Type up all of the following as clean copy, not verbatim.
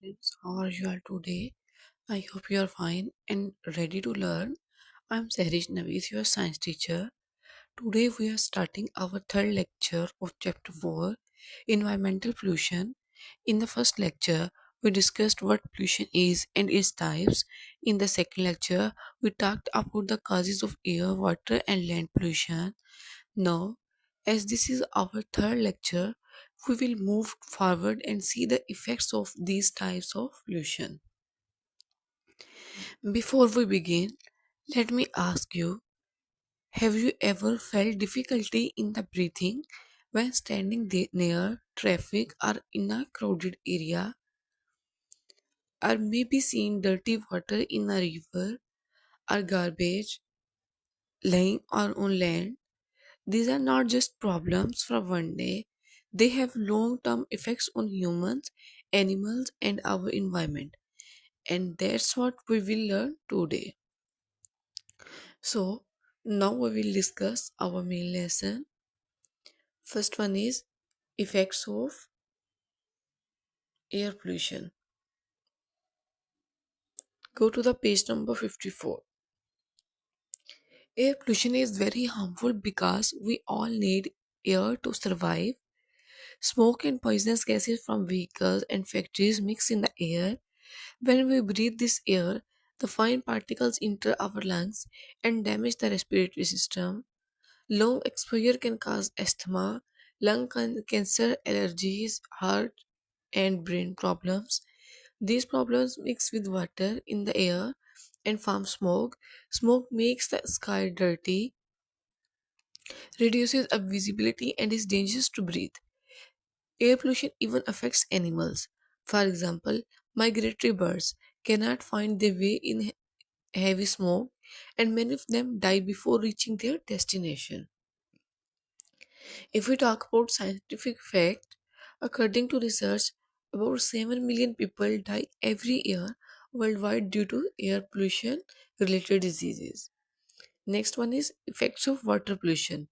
Students, how are you all today? I hope you are fine and ready to learn. I'm Sahrish Navees, your science teacher. Today we are starting our third lecture of chapter 4, Environmental Pollution. In the first lecture, we discussed what pollution is and its types. In the second lecture, we talked about the causes of air, water, and land pollution. Now, as this is our third lecture, we will move forward and see the effects of these types of pollution. Before we begin, let me ask you, have you ever felt difficulty in the breathing when standing near traffic or in a crowded area, or maybe seeing dirty water in a river or garbage lying on land? These are not just problems for one day, they have long term effects on humans, animals, and our environment. And that's what we will learn today. So, now we will discuss our main lesson. First one is effects of air pollution. Go to the page number 54. Air pollution is very harmful because we all need air to survive. Smoke and poisonous gases from vehicles and factories mix in the air. When we breathe this air, the fine particles enter our lungs and damage the respiratory system. Long exposure can cause asthma, cancer, allergies, heart, and brain problems. These problems mix with water in the air and form smoke. Smoke makes the sky dirty, reduces our visibility, and is dangerous to breathe. Air pollution even affects animals. For example, migratory birds cannot find their way in heavy smoke, and many of them die before reaching their destination. If we talk about scientific fact, according to research, about 7 million people die every year worldwide due to air pollution related diseases. Next one is effects of water pollution.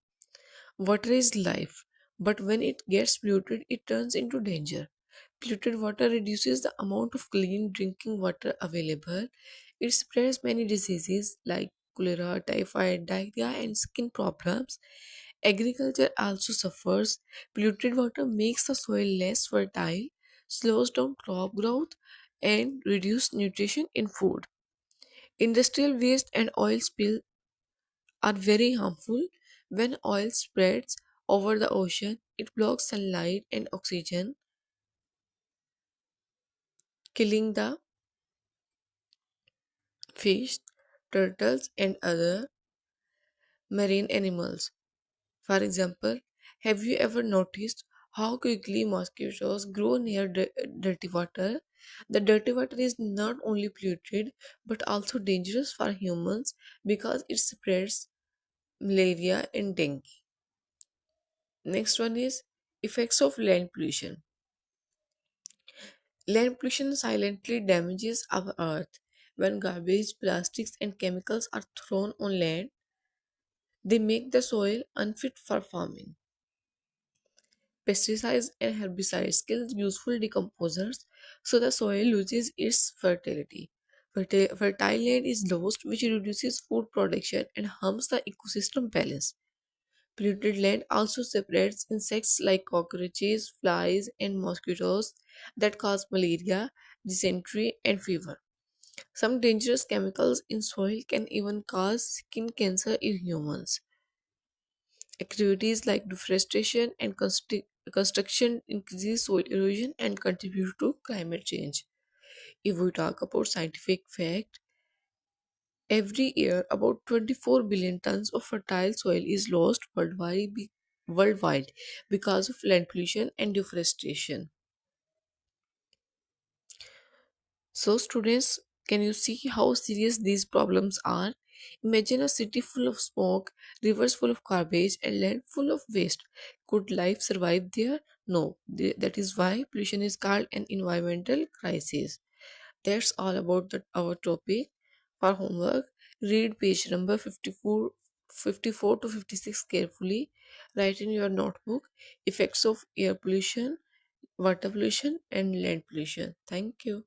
Water is life, but when it gets polluted, it turns into danger. Polluted water reduces the amount of clean drinking water available. It spreads many diseases like cholera, typhoid, diarrhea, and skin problems. Agriculture also suffers. Polluted water makes the soil less fertile, slows down crop growth, and reduces nutrition in food. Industrial waste and oil spill are very harmful. When oil spreads over the ocean, it blocks sunlight and oxygen, killing the fish, turtles, and other marine animals. For example, have you ever noticed how quickly mosquitoes grow near dirty water? The dirty water is not only polluted but also dangerous for humans because it spreads malaria and dengue. Next one is effects of land pollution. Land pollution silently damages our earth. When garbage, plastics, and chemicals are thrown on land, they make the soil unfit for farming. Pesticides and herbicides kill useful decomposers, so the soil loses its fertility. Fertile land is lost, which reduces food production and harms the ecosystem balance. Polluted land also separates insects like cockroaches, flies, and mosquitoes that cause malaria, dysentery, and fever. Some dangerous chemicals in soil can even cause skin cancer in humans. Activities like deforestation and construction increase soil erosion and contribute to climate change. If we talk about scientific fact, every year about 24 billion tons of fertile soil is lost worldwide because of land pollution and deforestation. So, students, can you see how serious these problems are? Imagine a city full of smoke, rivers full of garbage, and land full of waste. Could life survive there? No. That is why pollution is called an environmental crisis. That's all about our topic. For homework, read page number 54 to 56 carefully. Write in your notebook effects of air pollution. water pollution and land pollution. Thank you.